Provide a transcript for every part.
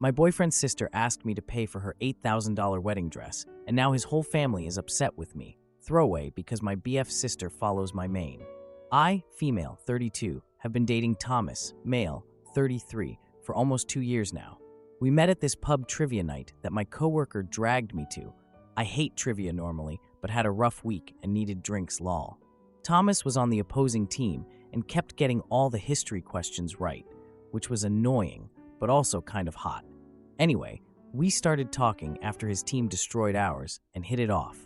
My boyfriend's sister asked me to pay for her $8,000 wedding dress, and now his whole family is upset with me. Throwaway because my BF's sister follows my main. I, female, 32, have been dating Thomas, male, 33, for almost 2 years now. We met at this pub trivia night that my coworker dragged me to. I hate trivia normally, but had a rough week and needed drinks lol. Thomas was on the opposing team and kept getting all the history questions right, which was annoying, but also kind of hot. Anyway, we started talking after his team destroyed ours and hit it off.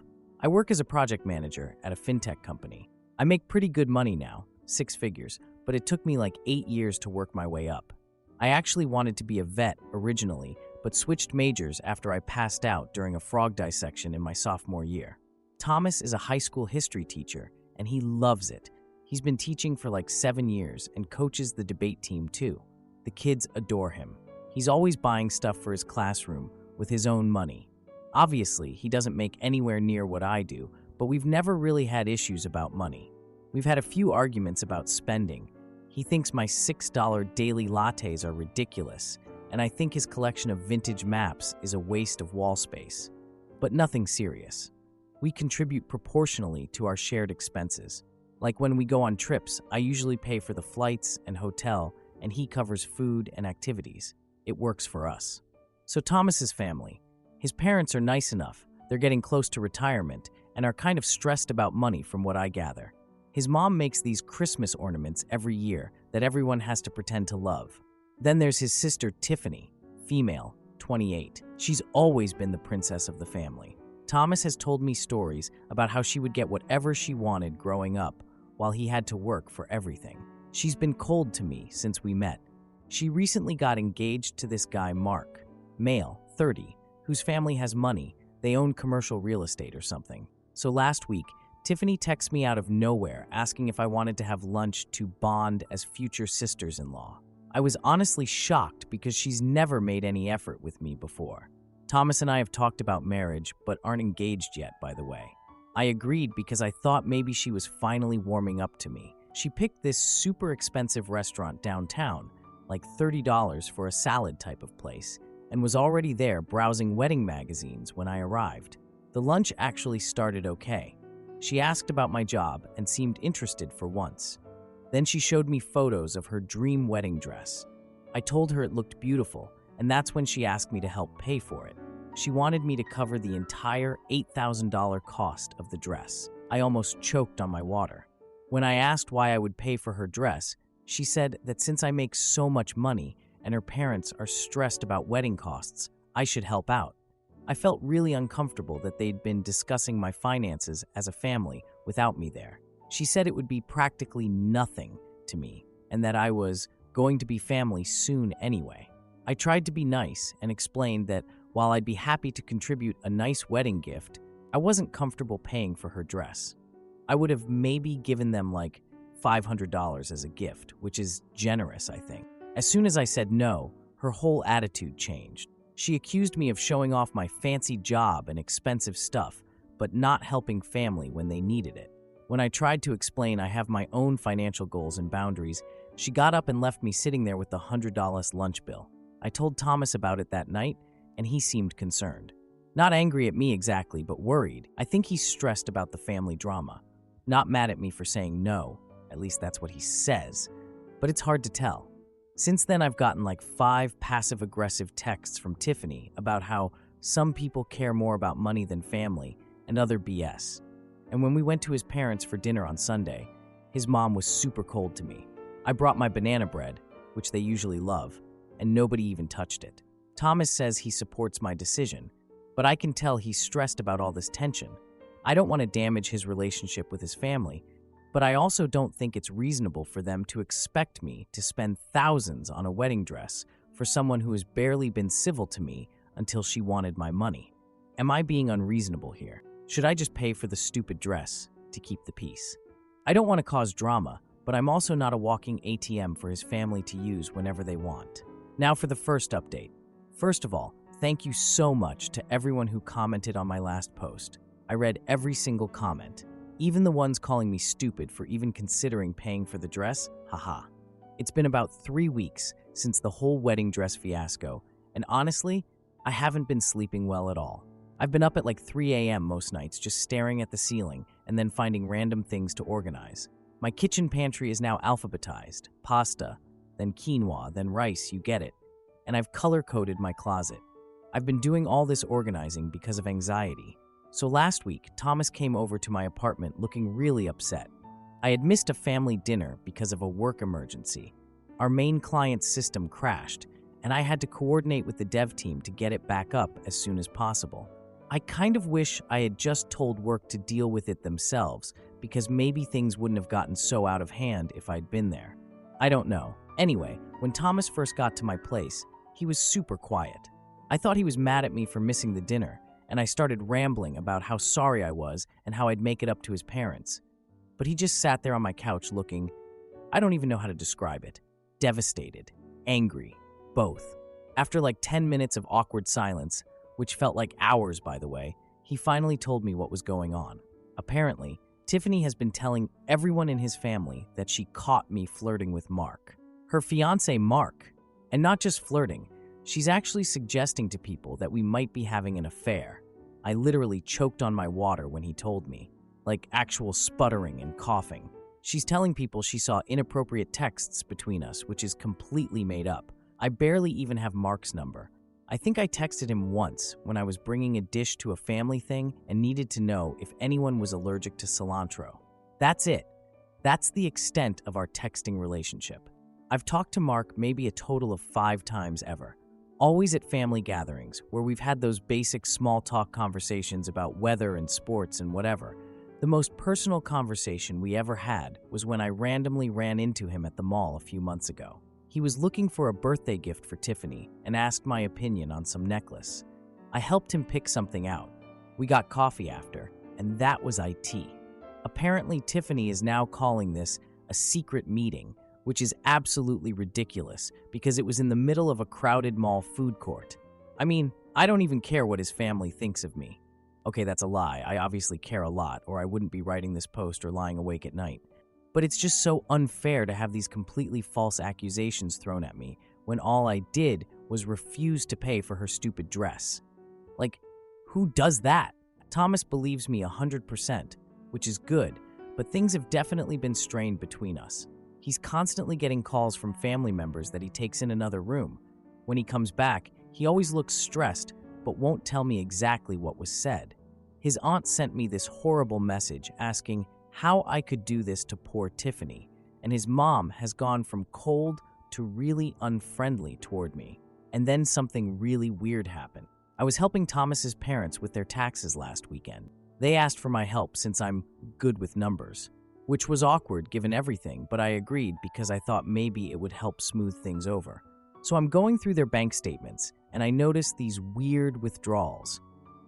I work as a project manager at a fintech company. I make pretty good money now, 6 figures, but it took me like 8 years to work my way up. I actually wanted to be a vet originally, but switched majors after I passed out during a frog dissection in my sophomore year. Thomas is a high school history teacher, and he loves it. He's been teaching for like 7 years and coaches the debate team too. The kids adore him. He's always buying stuff for his classroom with his own money. Obviously, he doesn't make anywhere near what I do, but we've never really had issues about money. We've had a few arguments about spending. He thinks my $6 daily lattes are ridiculous, and I think his collection of vintage maps is a waste of wall space. But nothing serious. We contribute proportionally to our shared expenses. Like when we go on trips, I usually pay for the flights and hotel, and he covers food and activities. It works for us. So Thomas's family. His parents are nice enough. They're getting close to retirement and are kind of stressed about money from what I gather. His mom makes these Christmas ornaments every year that everyone has to pretend to love. Then there's his sister Tiffany, female, 28. She's always been the princess of the family. Thomas has told me stories about how she would get whatever she wanted growing up while he had to work for everything. She's been cold to me since we met. She recently got engaged to this guy Mark, male, 30, whose family has money. They own commercial real estate or something. So last week, Tiffany texts me out of nowhere asking if I wanted to have lunch to bond as future sisters-in-law. I was honestly shocked because she's never made any effort with me before. Thomas and I have talked about marriage, but aren't engaged yet, by the way. I agreed because I thought maybe she was finally warming up to me. She picked this super expensive restaurant downtown, like $30 for a salad type of place, and was already there browsing wedding magazines when I arrived. The lunch actually started okay. She asked about my job and seemed interested for once. Then she showed me photos of her dream wedding dress. I told her it looked beautiful, and that's when she asked me to help pay for it. She wanted me to cover the entire $8,000 cost of the dress. I almost choked on my water. When I asked why I would pay for her dress, she said that since I make so much money and her parents are stressed about wedding costs, I should help out. I felt really uncomfortable that they'd been discussing my finances as a family without me there. She said it would be practically nothing to me and that I was going to be family soon anyway. I tried to be nice and explained that while I'd be happy to contribute a nice wedding gift, I wasn't comfortable paying for her dress. I would have maybe given them like $500 as a gift, which is generous, I think. As soon as I said no, her whole attitude changed. She accused me of showing off my fancy job and expensive stuff, but not helping family when they needed it. When I tried to explain I have my own financial goals and boundaries, she got up and left me sitting there with the $100 lunch bill. I told Thomas about it that night, and he seemed concerned. Not angry at me exactly, but worried. I think he's stressed about the family drama. Not mad at me for saying no, at least that's what he says, but it's hard to tell. Since then, I've gotten like 5 passive-aggressive texts from Tiffany about how some people care more about money than family and other BS. And when we went to his parents for dinner on Sunday, his mom was super cold to me. I brought my banana bread, which they usually love, and nobody even touched it. Thomas says he supports my decision, but I can tell he's stressed about all this tension. I don't want to damage his relationship with his family, but I also don't think it's reasonable for them to expect me to spend thousands on a wedding dress for someone who has barely been civil to me until she wanted my money. Am I being unreasonable here? Should I just pay for the stupid dress to keep the peace? I don't want to cause drama, but I'm also not a walking ATM for his family to use whenever they want. Now for the first update. First of all, thank you so much to everyone who commented on my last post. I read every single comment. Even the ones calling me stupid for even considering paying for the dress, haha. It's been about 3 weeks since the whole wedding dress fiasco, And honestly, I haven't been sleeping well at all. I've been up at like 3 a.m. most nights just staring at the ceiling and then finding random things to organize. My kitchen pantry is now alphabetized. Pasta, then quinoa, then rice, you get it. And I've color-coded my closet. I've been doing all this organizing because of anxiety. So last week, Thomas came over to my apartment looking really upset. I had missed a family dinner because of a work emergency. Our main client's system crashed, and I had to coordinate with the dev team to get it back up as soon as possible. I kind of wish I had just told work to deal with it themselves, because maybe things wouldn't have gotten so out of hand if I'd been there. I don't know. Anyway, when Thomas first got to my place, he was super quiet. I thought he was mad at me for missing the dinner, and I started rambling about how sorry I was and how I'd make it up to his parents. But he just sat there on my couch looking, I don't even know how to describe it, devastated, angry, both. After like 10 minutes of awkward silence, which felt like hours by the way, he finally told me what was going on. Apparently, Tiffany has been telling everyone in his family that she caught me flirting with Mark. Her fiancé Mark. And not just flirting, she's actually suggesting to people that we might be having an affair. I literally choked on my water when he told me, like actual sputtering and coughing. She's telling people she saw inappropriate texts between us, which is completely made up. I barely even have Mark's number. I think I texted him once when I was bringing a dish to a family thing and needed to know if anyone was allergic to cilantro. That's it. That's the extent of our texting relationship. I've talked to Mark maybe a total of 5 times ever. Always at family gatherings, where we've had those basic small talk conversations about weather and sports and whatever. The most personal conversation we ever had was when I randomly ran into him at the mall a few months ago. He was looking for a birthday gift for Tiffany and asked my opinion on some necklace. I helped him pick something out. We got coffee after, and that was IT. Apparently, Tiffany is now calling this a secret meeting, which is absolutely ridiculous because it was in the middle of a crowded mall food court. I mean, I don't even care what his family thinks of me. Okay, that's a lie. I obviously care a lot, or I wouldn't be writing this post or lying awake at night. But it's just so unfair to have these completely false accusations thrown at me when all I did was refuse to pay for her stupid dress. Like, who does that? Thomas believes me 100%, which is good, but things have definitely been strained between us. He's constantly getting calls from family members that he takes in another room. When he comes back, he always looks stressed, but won't tell me exactly what was said. His aunt sent me this horrible message asking how I could do this to poor Tiffany, and his mom has gone from cold to really unfriendly toward me. And then something really weird happened. I was helping Thomas's parents with their taxes last weekend. They asked for my help since I'm good with numbers, which was awkward given everything, but I agreed because I thought maybe it would help smooth things over. So I'm going through their bank statements, and I noticed these weird withdrawals.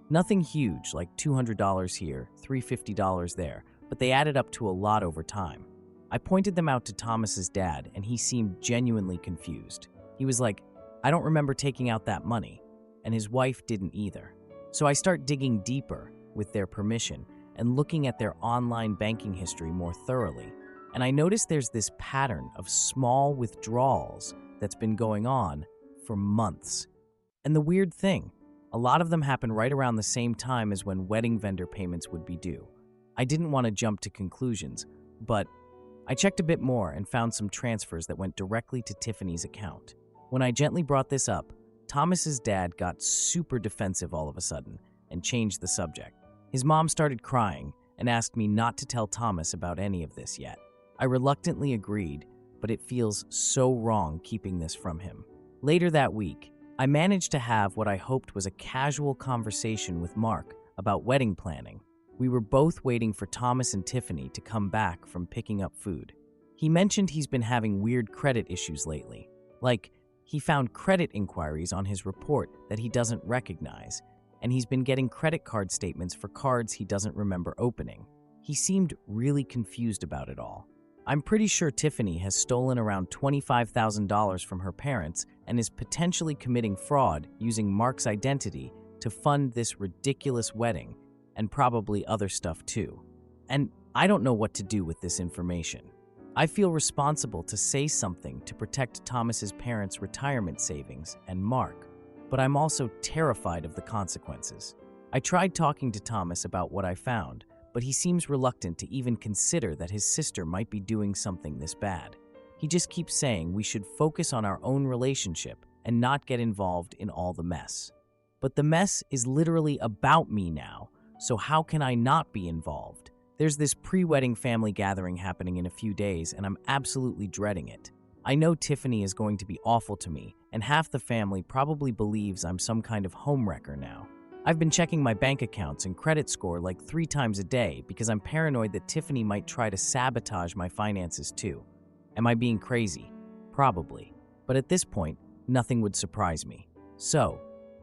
Nothing huge, like $200 here, $350 there, but they added up to a lot over time. I pointed them out to Thomas's dad, and he seemed genuinely confused. He was like, I don't remember taking out that money, and his wife didn't either. So I start digging deeper, with their permission, and looking at their online banking history more thoroughly. And I notice there's this pattern of small withdrawals that's been going on for months. And the weird thing, a lot of them happen right around the same time as when wedding vendor payments would be due. I didn't want to jump to conclusions, but I checked a bit more and found some transfers that went directly to Tiffany's account. When I gently brought this up, Thomas's dad got super defensive all of a sudden and changed the subject. His mom started crying and asked me not to tell Thomas about any of this yet. I reluctantly agreed, but it feels so wrong keeping this from him. Later that week, I managed to have what I hoped was a casual conversation with Mark about wedding planning. We were both waiting for Thomas and Tiffany to come back from picking up food. He mentioned he's been having weird credit issues lately. Like, he found credit inquiries on his report that he doesn't recognize, and he's been getting credit card statements for cards he doesn't remember opening. He seemed really confused about it all. I'm pretty sure Tiffany has stolen around $25,000 from her parents and is potentially committing fraud using Mark's identity to fund this ridiculous wedding, and probably other stuff too. And I don't know what to do with this information. I feel responsible to say something to protect Thomas's parents' retirement savings and Mark. but I'm also terrified of the consequences. I tried talking to Thomas about what I found, but he seems reluctant to even consider that his sister might be doing something this bad. He just keeps saying we should focus on our own relationship and not get involved in all the mess. But the mess is literally about me now, so how can I not be involved? There's this pre-wedding family gathering happening in a few days, and I'm absolutely dreading it. I know Tiffany is going to be awful to me, and half the family probably believes I'm some kind of homewrecker now. I've been checking my bank accounts and credit score like 3 times a day because I'm paranoid that Tiffany might try to sabotage my finances too. Am I being crazy? Probably. But at this point, nothing would surprise me. So,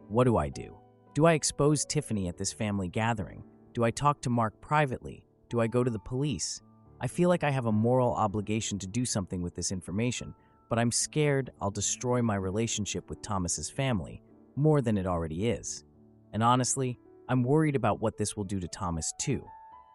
what do I do? Do I expose Tiffany at this family gathering? Do I talk to Mark privately? Do I go to the police? I feel like I have a moral obligation to do something with this information, but I'm scared I'll destroy my relationship with Thomas's family more than it already is. And honestly, I'm worried about what this will do to Thomas too.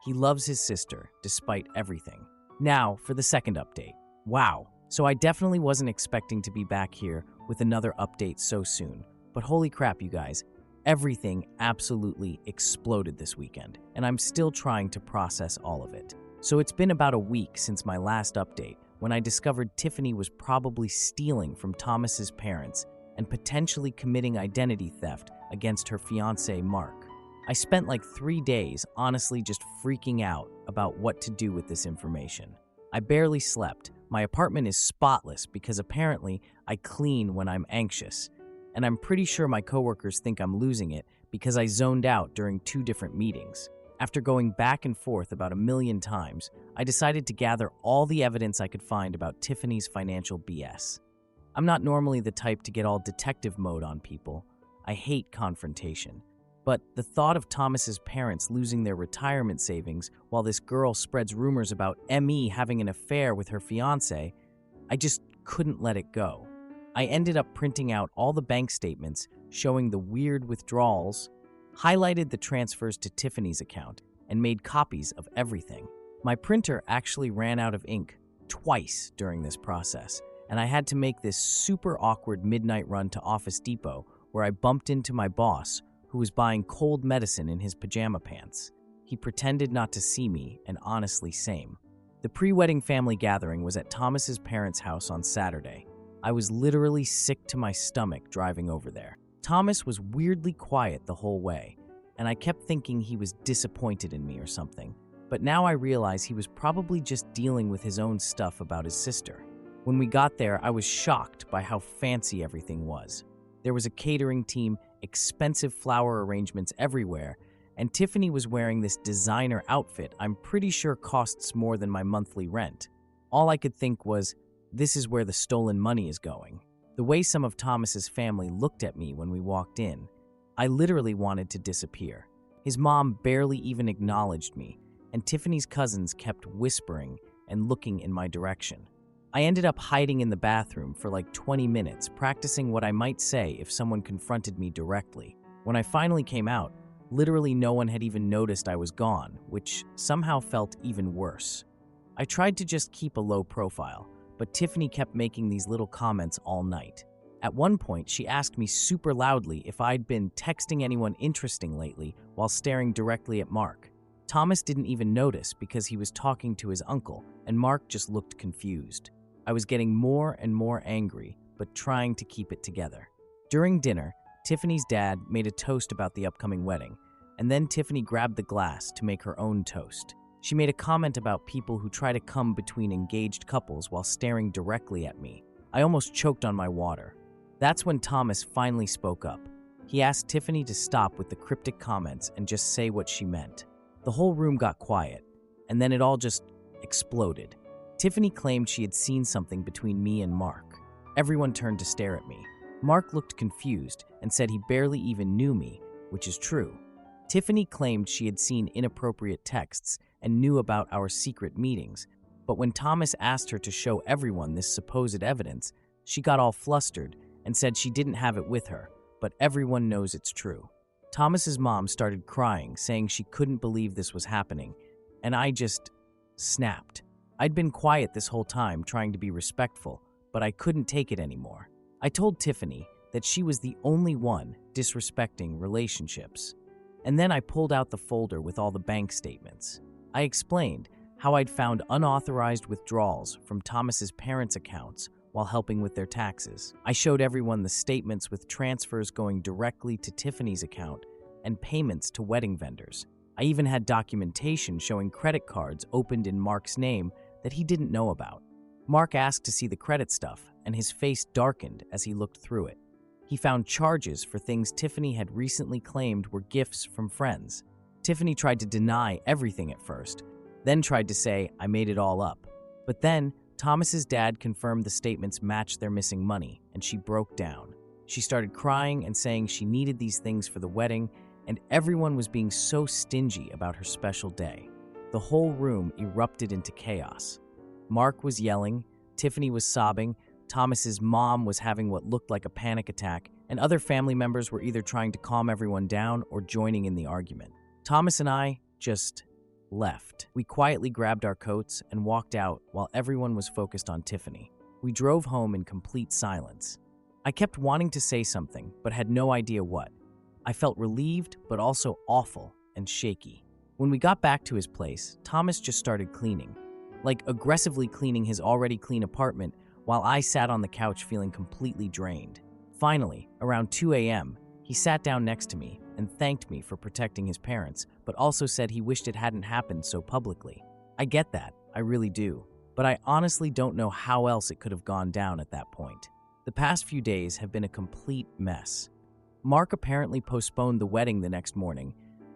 He loves his sister, despite everything. Now, for the second update. Wow, so I definitely wasn't expecting to be back here with another update so soon. But holy crap, you guys, everything absolutely exploded this weekend, and I'm still trying to process all of it. So it's been about a week since my last update, when I discovered Tiffany was probably stealing from Thomas's parents and potentially committing identity theft against her fiancé, Mark. I spent like 3 days honestly just freaking out about what to do with this information. I barely slept. My apartment is spotless because apparently I clean when I'm anxious. And I'm pretty sure my coworkers think I'm losing it because I zoned out during 2 different meetings. After going back and forth about 1,000,000 times, I decided to gather all the evidence I could find about Tiffany's financial BS. I'm not normally the type to get all detective mode on people. I hate confrontation. But the thought of Thomas's parents losing their retirement savings while this girl spreads rumors about ME having an affair with her fiancé, I just couldn't let it go. I ended up printing out all the bank statements showing the weird withdrawals, highlighted the transfers to Tiffany's account, and made copies of everything. My printer actually ran out of ink twice during this process, and I had to make this super awkward midnight run to Office Depot where I bumped into my boss, who was buying cold medicine in his pajama pants. He pretended not to see me, and honestly, same. The pre-wedding family gathering was at Thomas's parents' house on Saturday. I was literally sick to my stomach driving over there. Thomas was weirdly quiet the whole way, and I kept thinking he was disappointed in me or something. But now I realize he was probably just dealing with his own stuff about his sister. When we got there, I was shocked by how fancy everything was. There was a catering team, expensive flower arrangements everywhere, and Tiffany was wearing this designer outfit I'm pretty sure costs more than my monthly rent. All I could think was, this is where the stolen money is going. The way some of Thomas's family looked at me when we walked in, I literally wanted to disappear. His mom barely even acknowledged me, and Tiffany's cousins kept whispering and looking in my direction. I ended up hiding in the bathroom for like 20 minutes, practicing what I might say if someone confronted me directly. When I finally came out, literally no one had even noticed I was gone, which somehow felt even worse. I tried to just keep a low profile, but Tiffany kept making these little comments all night. At one point, she asked me super loudly if I'd been texting anyone interesting lately while staring directly at Mark. Thomas didn't even notice because he was talking to his uncle, and Mark just looked confused. I was getting more and more angry, but trying to keep it together. During dinner, Tiffany's dad made a toast about the upcoming wedding, and then Tiffany grabbed the glass to make her own toast. She made a comment about people who try to come between engaged couples while staring directly at me. I almost choked on my water. That's when Thomas finally spoke up. He asked Tiffany to stop with the cryptic comments and just say what she meant. The whole room got quiet, and then it all just exploded. Tiffany claimed she had seen something between me and Mark. Everyone turned to stare at me. Mark looked confused and said he barely even knew me, which is true. Tiffany claimed she had seen inappropriate texts and knew about our secret meetings, but when Thomas asked her to show everyone this supposed evidence, she got all flustered and said she didn't have it with her, but everyone knows it's true. Thomas's mom started crying, saying she couldn't believe this was happening, and I just snapped. I'd been quiet this whole time, trying to be respectful, but I couldn't take it anymore. I told Tiffany that she was the only one disrespecting relationships. And then I pulled out the folder with all the bank statements. I explained how I'd found unauthorized withdrawals from Thomas's parents' accounts while helping with their taxes. I showed everyone the statements with transfers going directly to Tiffany's account and payments to wedding vendors. I even had documentation showing credit cards opened in Mark's name that he didn't know about. Mark asked to see the credit stuff, and his face darkened as he looked through it. He found charges for things Tiffany had recently claimed were gifts from friends. Tiffany tried to deny everything at first, then tried to say, "I made it all up." But then, Thomas's dad confirmed the statements matched their missing money, and she broke down. She started crying and saying she needed these things for the wedding, and everyone was being so stingy about her special day. The whole room erupted into chaos. Mark was yelling, Tiffany was sobbing, Thomas's mom was having what looked like a panic attack, and other family members were either trying to calm everyone down or joining in the argument. Thomas and I just left. We quietly grabbed our coats and walked out while everyone was focused on Tiffany. We drove home in complete silence. I kept wanting to say something, but had no idea what. I felt relieved, but also awful and shaky. When we got back to his place, Thomas just started cleaning, like aggressively cleaning his already clean apartment, while I sat on the couch feeling completely drained. Finally, around 2 a.m., he sat down next to me and thanked me for protecting his parents, but also said he wished it hadn't happened so publicly. I get that, I really do, but I honestly don't know how else it could have gone down at that point. The past few days have been a complete mess. Mark apparently postponed the wedding the next morning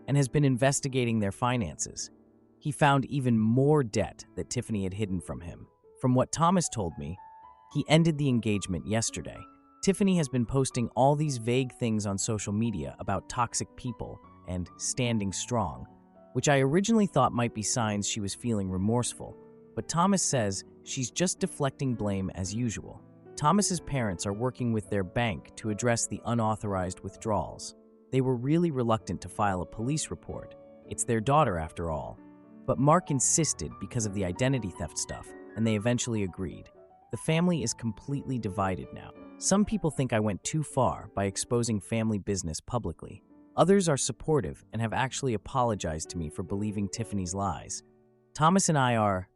and has been investigating their finances. He found even more debt that Tiffany had hidden from him. From what Thomas told me, he ended the engagement yesterday. Tiffany has been posting all these vague things on social media about toxic people and standing strong, which I originally thought might be signs she was feeling remorseful, but Thomas says she's just deflecting blame as usual. Thomas's parents are working with their bank to address the unauthorized withdrawals. They were really reluctant to file a police report. It's their daughter after all. But Mark insisted because of the identity theft stuff, and they eventually agreed. The family is completely divided now. Some people think I went too far by exposing family business publicly. Others are supportive and have actually apologized to me for believing Tiffany's lies. Thomas and I are,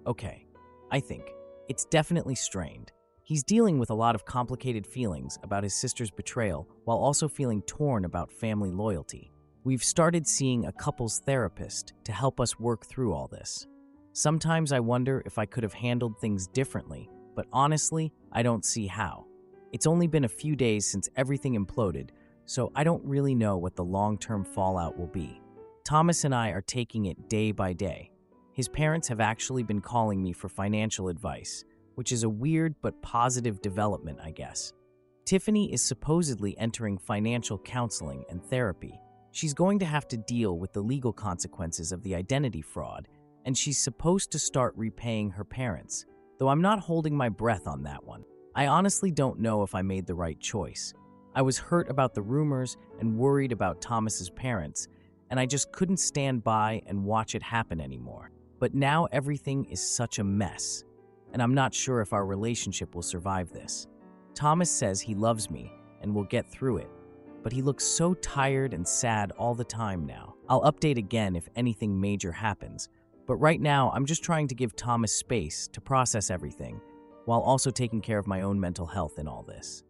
okay, I think. It's definitely strained. He's dealing with a lot of complicated feelings about his sister's betrayal while also feeling torn about family loyalty. We've started seeing a couples therapist to help us work through all this. Sometimes I wonder if I could have handled things differently, but honestly, I don't see how. It's only been a few days since everything imploded, so I don't really know what the long-term fallout will be. Thomas and I are taking it day by day. His parents have actually been calling me for financial advice, which is a weird but positive development, I guess. Tiffany is supposedly entering financial counseling and therapy. She's going to have to deal with the legal consequences of the identity fraud, and she's supposed to start repaying her parents, though I'm not holding my breath on that one. I honestly don't know if I made the right choice. I was hurt about the rumors and worried about Thomas's parents, and I just couldn't stand by and watch it happen anymore. But now everything is such a mess, and I'm not sure if our relationship will survive this. Thomas says he loves me and will get through it, but he looks so tired and sad all the time now. I'll update again if anything major happens, but right now I'm just trying to give Thomas space to process everything, while also taking care of my own mental health in all this.